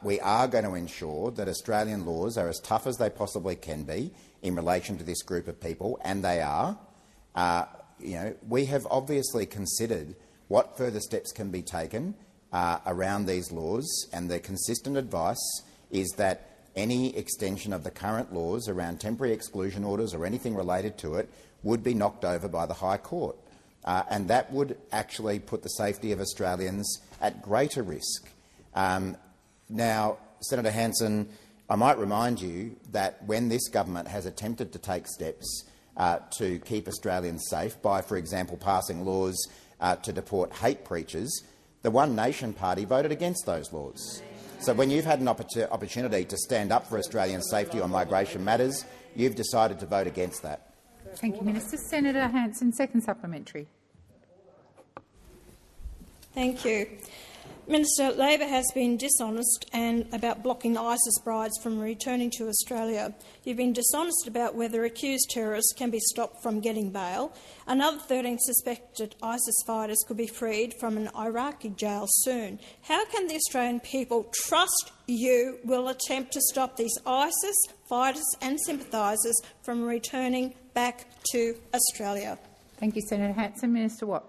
We are going to ensure that Australian laws are as tough as they possibly can be in relation to this group of people, and they are. We have obviously considered what further steps can be taken around these laws, and the consistent advice is that any extension of the current laws around temporary exclusion orders or anything related to it would be knocked over by the High Court. And that would actually put the safety of Australians at greater risk. Now, Senator Hanson, I might remind you that when this government has attempted to take steps to keep Australians safe by, for example, passing laws to deport hate preachers, the One Nation Party voted against those laws. So when you've had an opportunity to stand up for Australian safety on migration matters, you've decided to vote against that.
Thank you, Minister. Senator Hanson, second supplementary.
Thank you. Minister, Labor has been dishonest about blocking ISIS brides from returning to Australia. You've been dishonest about whether accused terrorists can be stopped from getting bail. Another 13 suspected ISIS fighters could be freed from an Iraqi jail soon. How can the Australian people trust you will attempt to stop these ISIS fighters and sympathisers from returning back to Australia?
Thank you, Senator Hanson. Minister Watt.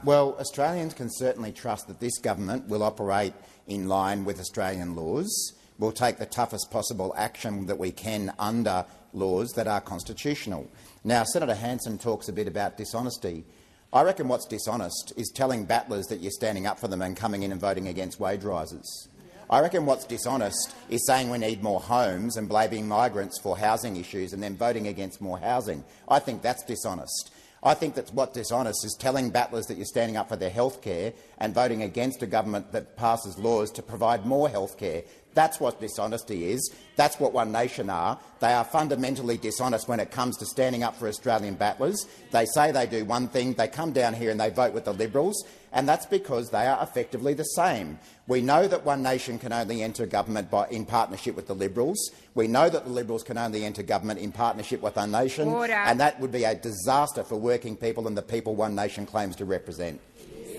Well, Australians can certainly trust that this government will operate in line with Australian laws. We'll take the toughest possible action that we can under laws that are constitutional. Now, Senator Hanson talks a bit about dishonesty. I reckon what's dishonest is telling battlers that you're standing up for them and coming in and voting against wage rises. I reckon what's dishonest is saying we need more homes and blaming migrants for housing issues and then voting against more housing. I think that's dishonest. I think that's what dishonest is, telling battlers that you're standing up for their health care and voting against a government that passes laws to provide more health care. That's what dishonesty is. That's what One Nation are. They are fundamentally dishonest when it comes to standing up for Australian battlers. They say they do one thing, they come down here and they vote with the Liberals, and that's because they are effectively the same. We know that One Nation can only enter government in partnership with the Liberals. We know that the Liberals can only enter government in partnership with One Nation, and that would be a disaster for working people and the people One Nation claims to represent.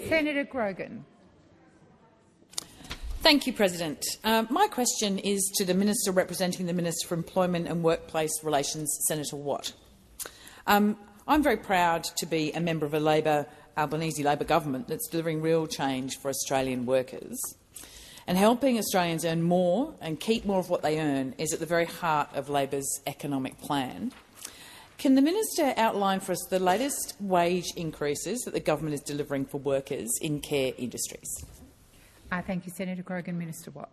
Senator Grogan.
Thank you, President. My question is to the Minister representing the Minister for Employment and Workplace Relations, Senator Watt. I'm very proud to be a member of a Albanese Labor government that's delivering real change for Australian workers. And helping Australians earn more and keep more of what they earn is at the very heart of Labor's economic plan. Can the Minister outline for us the latest wage increases that the government is delivering for workers in care industries?
Thank you, Senator Grogan. Minister Watt.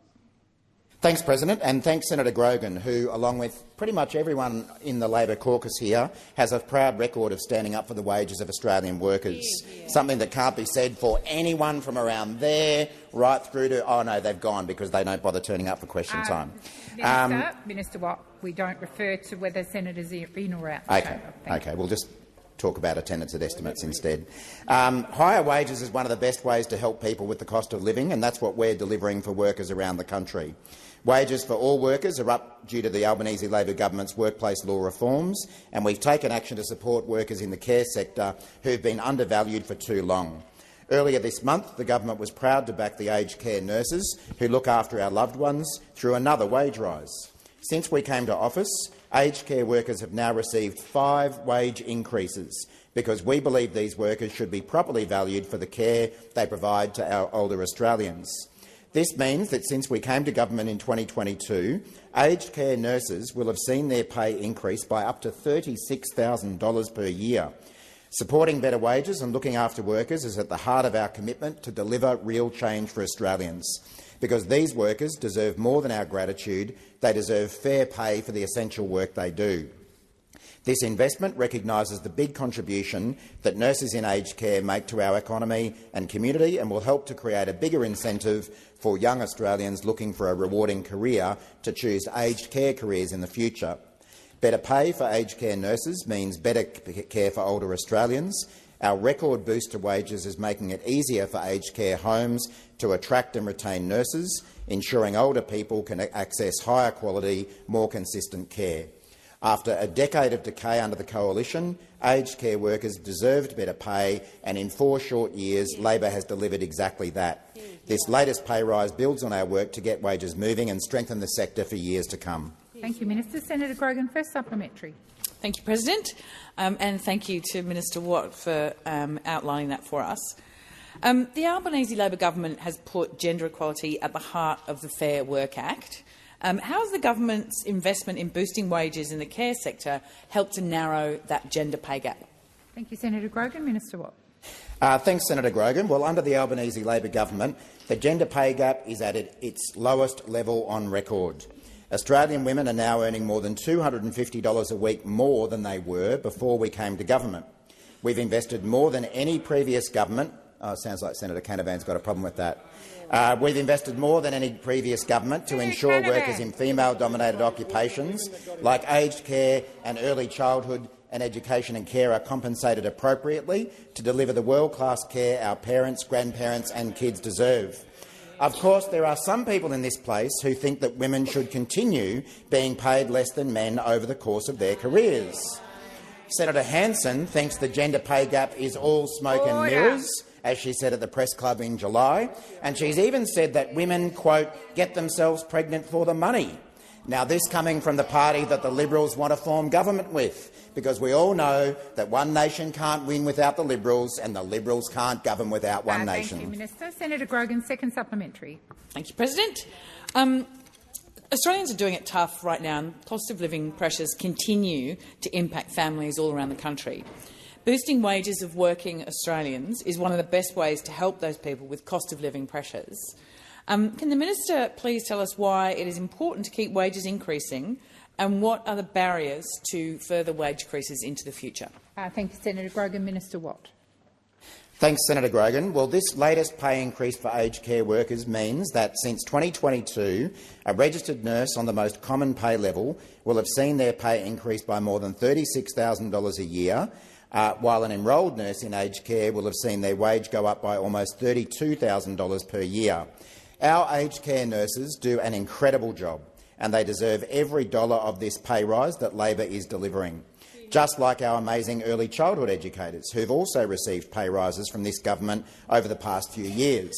Thanks, President, and thanks, Senator Grogan, who, along with pretty much everyone in the Labor caucus here, has a proud record of standing up for the wages of Australian workers, something that can't be said for anyone from around there right through to— oh, no, they've gone because they don't bother turning up for question time.
Minister Watt, we don't refer to whether senators are in or out.
OK, we'll just talk about attendance at estimates instead. Higher wages is one of the best ways to help people with the cost of living, and that's what we're delivering for workers around the country. Wages for all workers are up due to the Albanese Labor government's workplace law reforms, and we've taken action to support workers in the care sector who've been undervalued for too long. Earlier this month, the government was proud to back the aged care nurses who look after our loved ones through another wage rise. Since we came to office, aged care workers have now received 5 wage increases because we believe these workers should be properly valued for the care they provide to our older Australians. This means that since we came to government in 2022, aged care nurses will have seen their pay increase by up to $36,000 per year. Supporting better wages and looking after workers is at the heart of our commitment to deliver real change for Australians, because these workers deserve more than our gratitude. They deserve fair pay for the essential work they do. This investment recognises the big contribution that nurses in aged care make to our economy and community, and will help to create a bigger incentive for young Australians looking for a rewarding career to choose aged care careers in the future. Better pay for aged care nurses means better care for older Australians. Our record boost to wages is making it easier for aged care homes to attract and retain nurses, ensuring older people can access higher quality, more consistent care. After a decade of decay under the Coalition, aged care workers deserved better pay, and in 4 short years, Labor has delivered exactly that. This latest pay rise builds on our work to get wages moving and strengthen the sector for years to come.
Thank you, Minister. Senator Grogan, first supplementary.
Thank you, President, and thank you to Minister Watt for outlining that for us. The Albanese Labor government has put gender equality at the heart of the Fair Work Act. How has the government's investment in boosting wages in the care sector helped to narrow that gender pay gap?
Thank you, Senator Grogan. Minister Watt.
Thanks, Senator Grogan. Well, under the Albanese Labor government, the gender pay gap is at its lowest level on record. Australian women are now earning more than $250 a week more than they were before we came to government. We've invested more than any previous government. Sounds like Senator Canavan's got a problem with that. We've invested more than any previous government to ensure workers in female-dominated occupations like aged care and early childhood and education and care are compensated appropriately to deliver the world-class care our parents, grandparents and kids deserve. Of course, there are some people in this place who think that women should continue being paid less than men over the course of their careers. Senator Hanson thinks the gender pay gap is all smoke and mirrors, as she said at the Press Club in July, and she's even said that women, quote, get themselves pregnant for the money. Now, this coming from the party that the Liberals want to form government with, because we all know that one nation can't win without the Liberals and the Liberals can't govern without one nation.
Thank you, Minister. Senator Grogan, second supplementary.
Thank you, President. Australians are doing it tough right now, and cost of living pressures continue to impact families all around the country. Boosting wages of working Australians is one of the best ways to help those people with cost of living pressures. Can the minister please tell us why it is important to keep wages increasing, and what are the barriers to further wage increases into the future?
Thank you, Senator Grogan. Minister Watt.
Thanks, Senator Grogan. Well, this latest pay increase for aged care workers means that since 2022, a registered nurse on the most common pay level will have seen their pay increase by more than $36,000 a year, while an enrolled nurse in aged care will have seen their wage go up by almost $32,000 per year. Our aged care nurses do an incredible job, and they deserve every dollar of this pay rise that Labor is delivering, just like our amazing early childhood educators, who've also received pay rises from this government over the past few years.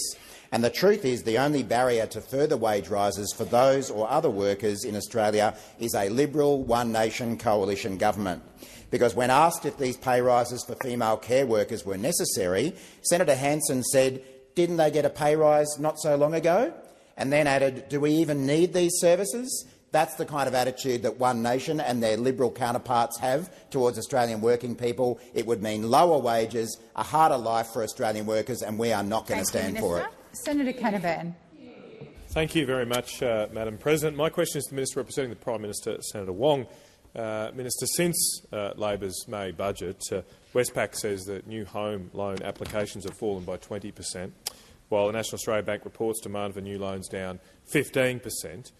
And the truth is, the only barrier to further wage rises for those or other workers in Australia is a Liberal one-nation coalition government. Because when asked if these pay rises for female care workers were necessary, Senator Hanson said, didn't they get a pay rise not so long ago? And then added, do we even need these services? That's the kind of attitude that One Nation and their Liberal counterparts have towards Australian working people. It would mean lower wages, a harder life for Australian workers, and we are not going to stand for it.
Senator Canavan.
Thank you very much, Madam President. My question is to the Minister representing the Prime Minister, Senator Wong. Minister, since Labor's May budget, Westpac says that new home loan applications have fallen by 20%, while the National Australia Bank reports demand for new loans down 15%.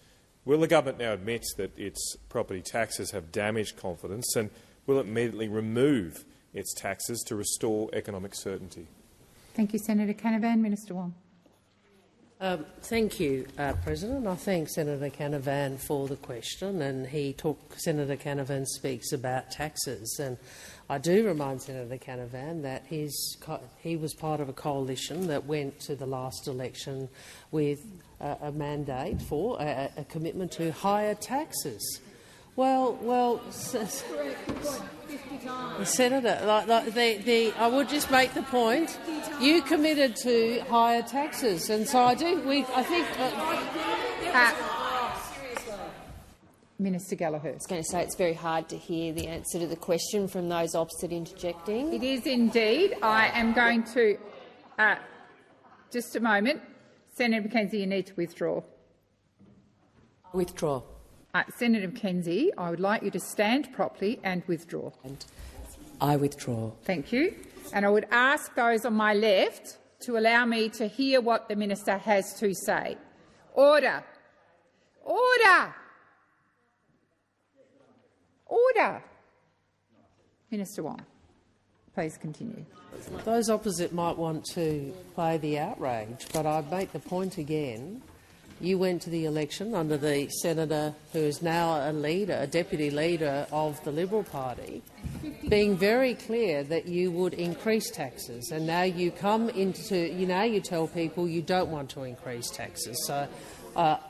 Will the government now admit that its property taxes have damaged confidence, and will it immediately remove its taxes to restore economic certainty?
Thank you, Senator Canavan. Minister Wong.
Thank you, President. I thank Senator Canavan for the question, and Senator Canavan speaks about taxes. And I do remind Senator Canavan that he was part of a coalition that went to the last election with a mandate for a commitment to higher taxes. Well, Senator, I would just make the point. You committed to higher taxes, and so I think.
Minister Gallagher.
I was going to say it's very hard to hear the answer to the question from those opposite interjecting.
It is indeed. I am going to just a moment. Senator McKenzie, you need to withdraw.
Withdraw.
Senator McKenzie, I would like you to stand properly and withdraw.
I withdraw.
Thank you. And I would ask those on my left to allow me to hear what the minister has to say. Order. Order. Order. Minister Wong, please continue.
Those opposite might want to play the outrage, but I'd make the point again. You went to the election under the senator who is now a deputy leader of the Liberal Party, being very clear that you would increase taxes, and now you you tell people you don't want to increase taxes. So I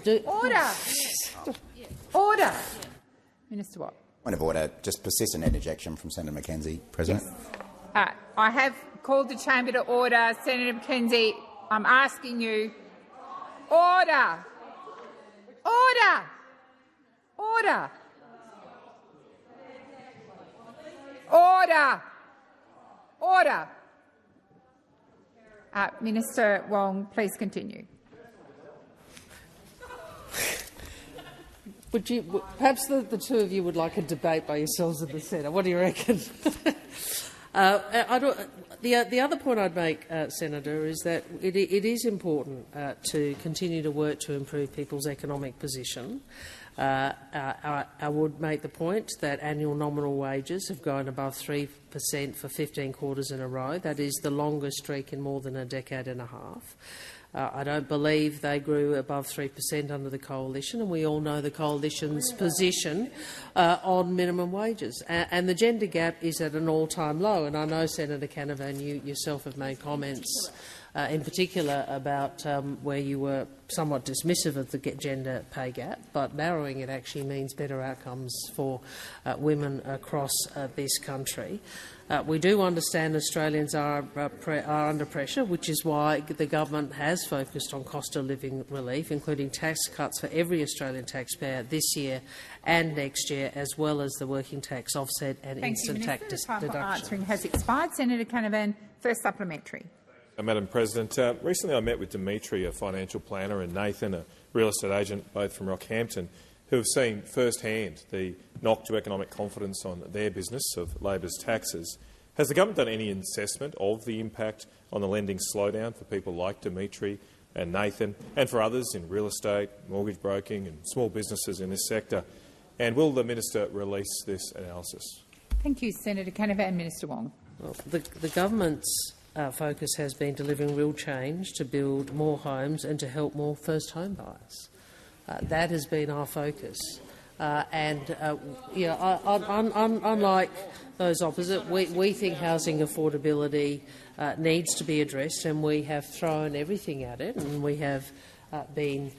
do.
Order. Order. Minister Watt.
Point of order. Just persistent interjection from Senator McKenzie, President.
Yes. I have called the chamber to order. Senator McKenzie, I'm asking you. Order. Order. Order. Order. Order. Minister Wong, please continue.
Perhaps the two of you would like a debate by yourselves in the Senate. What do you reckon? The other point I'd make, Senator, is that it is important to continue to work to improve people's economic position. I would make the point that annual nominal wages have grown above 3% for 15 quarters in a row. That is the longest streak in more than a decade and a half. I don't believe they grew above 3% under the coalition, and we all know the coalition's position on minimum wages. And the gender gap is at an all-time low. And I know, Senator Canavan, you yourself have made comments in particular about where you were somewhat dismissive of the gender pay gap, but narrowing it actually means better outcomes for women across this country. We do understand Australians are under pressure, which is why the government has focused on cost of living relief, including tax cuts for every Australian taxpayer this year and next year, as well as the working tax offset and instant tax deduction.
Time for answering has expired. Senator Canavan, first supplementary.
Madam President, recently I met with Dimitri, a financial planner, and Nathan, a real estate agent, both from Rockhampton, who have seen firsthand the knock to economic confidence on their business of Labor's taxes. Has the government done any assessment of the impact on the lending slowdown for people like Dimitri and Nathan, and for others in real estate, mortgage broking and small businesses in this sector? And will the minister release this analysis?
Thank you, Senator Canavan. Minister Wong.
Well, the government's focus has been delivering real change to build more homes and to help more first home buyers. That has been our focus. Unlike those opposite, we think housing affordability needs to be addressed, and we have thrown everything at it, and we have been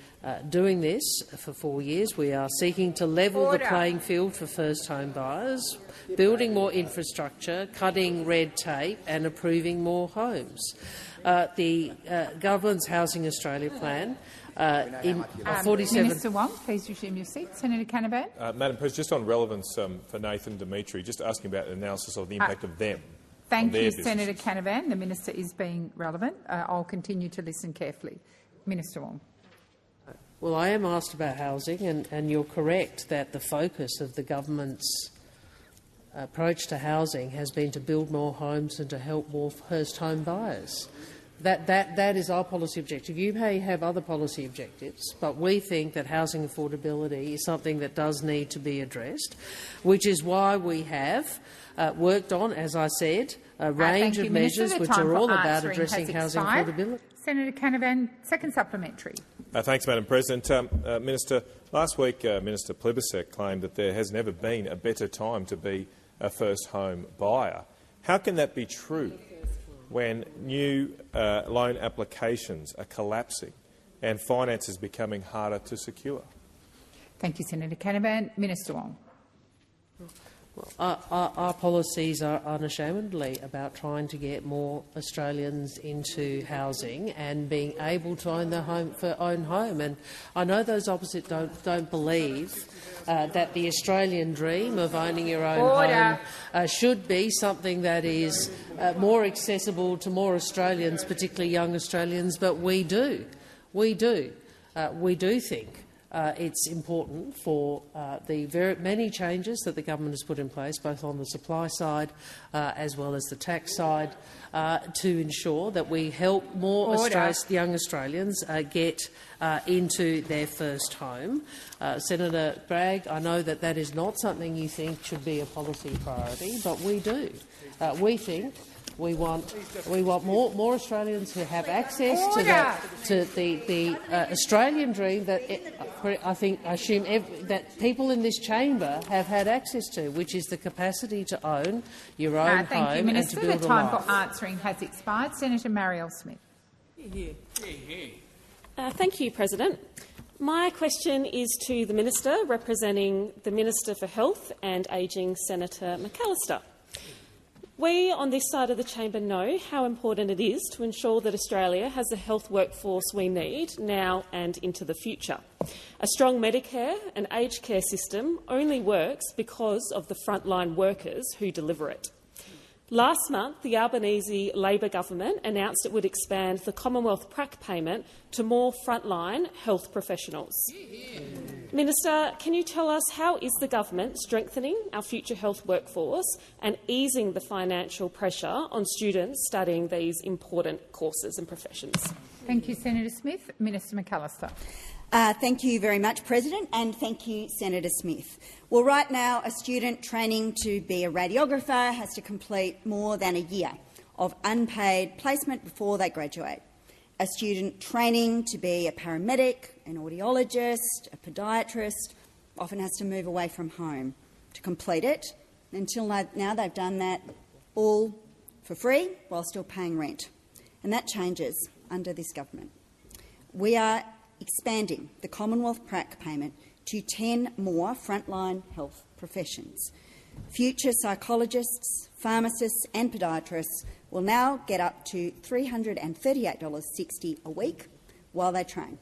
doing this for 4 years. We are seeking to level the playing field for first home buyers, building more infrastructure, cutting red tape and approving more homes. The government's Housing Australia plan in 47—
Minister Wong, please resume your seat. Senator Canavan.
Madam President, just on relevance for Nathan Dimitri, just asking about an analysis of the impact of them.
Thank you, Senator Canavan. The minister is being relevant. I'll continue to listen carefully. Minister Wong.
Well, I am asked about housing, and you're correct that the focus of the government's approach to housing has been to build more homes and to help more first home buyers. That is our policy objective. You may have other policy objectives, but we think that housing affordability is something that does need to be addressed, which is why we have worked on, as I said, a range of measures which are all about addressing housing affordability.
Senator Canavan, second supplementary.
Thanks, Madam President. Minister, last week Minister Plibersek claimed that there has never been a better time to be a first home buyer. How can that be true when new loan applications are collapsing and finance is becoming harder to secure?
Thank you, Senator Canavan. Minister Wong.
Our policies are unashamedly about trying to get more Australians into housing and being able to own their own home. And I know those opposite don't believe that the Australian dream of owning your own home should be something that is more accessible to more Australians, particularly young Australians. But we do. We do think it's important for the very many changes that the government has put in place, both on the supply side as well as the tax side, to ensure that we help more young Australians get into their first home. Senator Bragg, I know that that is not something you think should be a policy priority, but we do. We think we want more Australians who have access to the Australian dream that I assume that people in this chamber have had access to, which is the capacity to own your own home and to build a life.
The time for answering has expired. Senator Marielle Smith.
Thank you, President. My question is to the Minister representing the Minister for Health and Ageing, Senator McAllister. We on this side of the chamber know how important it is to ensure that Australia has the health workforce we need now and into the future. A strong Medicare and aged care system only works because of the frontline workers who deliver it. Last month, the Albanese Labor government announced it would expand the Commonwealth PRAC payment to more frontline health professionals. Minister, can you tell us how is the government strengthening our future health workforce and easing the financial pressure on students studying these important courses and professions?
Thank you, Senator Smith. Minister McAllister.
Thank you very much, President, and thank you, Senator Smith. Well, right now, a student training to be a radiographer has to complete more than a year of unpaid placement before they graduate. A student training to be a paramedic, an audiologist, a podiatrist often has to move away from home to complete it. Until now, they've done that all for free while still paying rent. And that changes under this government. We are expanding the Commonwealth PRAC payment to 10 more frontline health professions. Future psychologists, pharmacists and podiatrists will now get up to $338.60 a week while they train.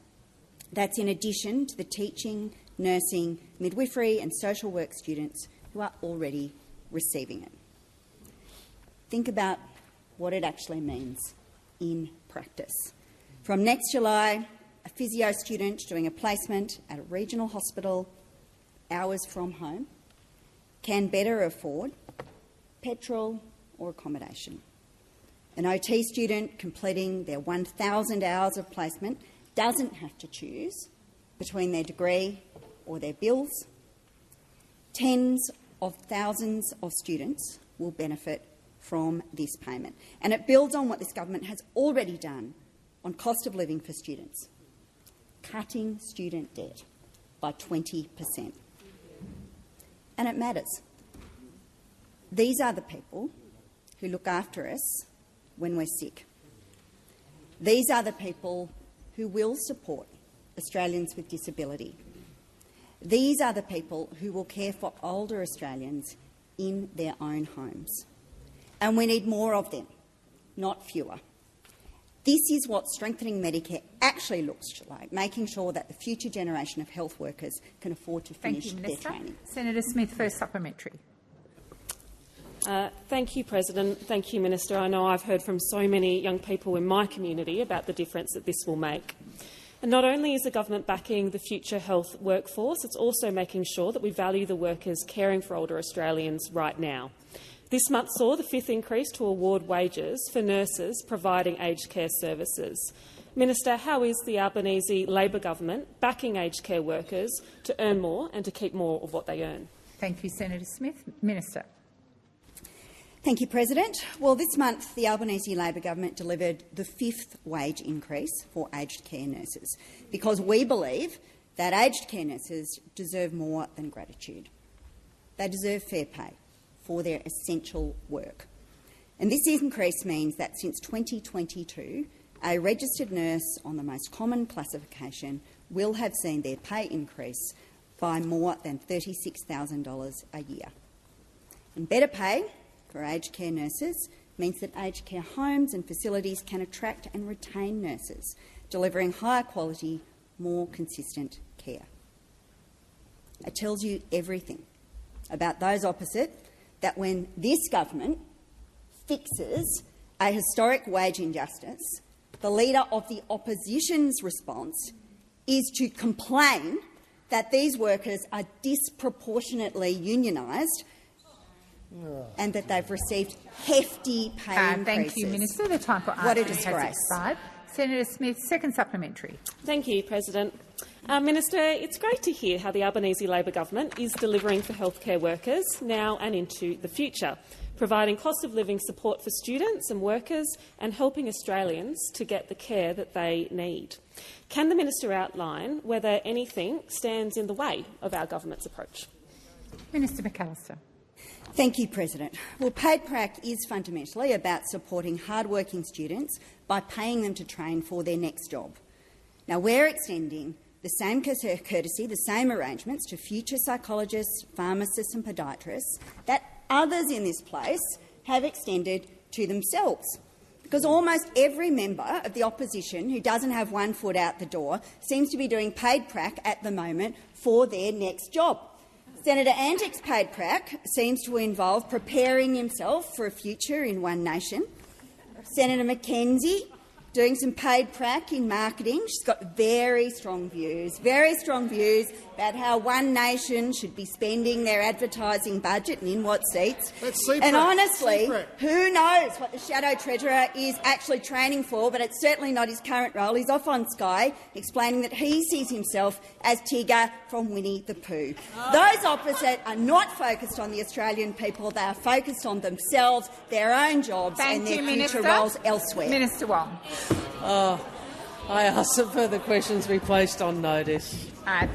That's in addition to the teaching, nursing, midwifery and social work students who are already receiving it. Think about what it actually means in practice. From next July, a physio student doing a placement at a regional hospital hours from home can better afford petrol or accommodation. An OT student completing their 1,000 hours of placement doesn't have to choose between their degree or their bills. Tens of thousands of students will benefit from this payment, and it builds on what this government has already done on cost of living for students, cutting student debt by 20%. And it matters. These are the people who look after us when we're sick. These are the people who will support Australians with disability. These are the people who will care for older Australians in their own homes. And we need more of them, not fewer. This is what strengthening Medicare actually looks like, making sure that the future generation of health workers can afford to finish their training.
Senator Smith, first supplementary.
Thank you, President. Thank you, Minister. I know I've heard from so many young people in my community about the difference that this will make. And not only is the government backing the future health workforce, it's also making sure that we value the workers caring for older Australians right now. This month saw the 5th increase to award wages for nurses providing aged care services. Minister, how is the Albanese Labor government backing aged care workers to earn more and to keep more of what they earn?
Thank you, Senator Smith. Minister.
Thank you, President. Well, this month the Albanese Labor government delivered the 5th wage increase for aged care nurses because we believe that aged care nurses deserve more than gratitude. They deserve fair pay for their essential work. And this increase means that since 2022, a registered nurse on the most common classification will have seen their pay increase by more than $36,000 a year. And better pay for aged care nurses means that aged care homes and facilities can attract and retain nurses, delivering higher quality, more consistent care. It tells you everything about those opposite that when this government fixes a historic wage injustice, the Leader of the Opposition's response is to complain that these workers are disproportionately unionised and that they've received hefty pay increases.
Thank you, Minister. The time for
what a
answering
disgrace.
has expired. Senator Smith, second supplementary.
Thank you, President. Minister, it's great to hear how the Albanese Labor government is delivering for healthcare workers now and into the future, providing cost of living support for students and workers and helping Australians to get the care that they need. Can the minister outline whether anything stands in the way of our government's approach?
Minister McAllister.
Thank you, President. Well, Paid Prac is fundamentally about supporting hard-working students by paying them to train for their next job. Now, we're extending the same courtesy, the same arrangements to future psychologists, pharmacists and podiatrists that others in this place have extended to themselves. Because almost every member of the opposition who doesn't have one foot out the door seems to be doing Paid Prac at the moment for their next job. Senator Antic's Paid Prac seems to involve preparing himself for a future in One Nation. Senator McKenzie doing some Paid Prac in marketing. She's got very strong views about how One Nation should be spending their advertising budget and in what seats. And honestly, who knows what the Shadow Treasurer is actually training for, but it's certainly not his current role. He's off on Sky explaining that he sees himself as Tigger from Winnie the Pooh. Those opposite are not focused on the Australian people. They are focused on themselves, their own jobs and their future roles elsewhere.
Minister Wong.
I ask that further questions be placed on notice.
Thank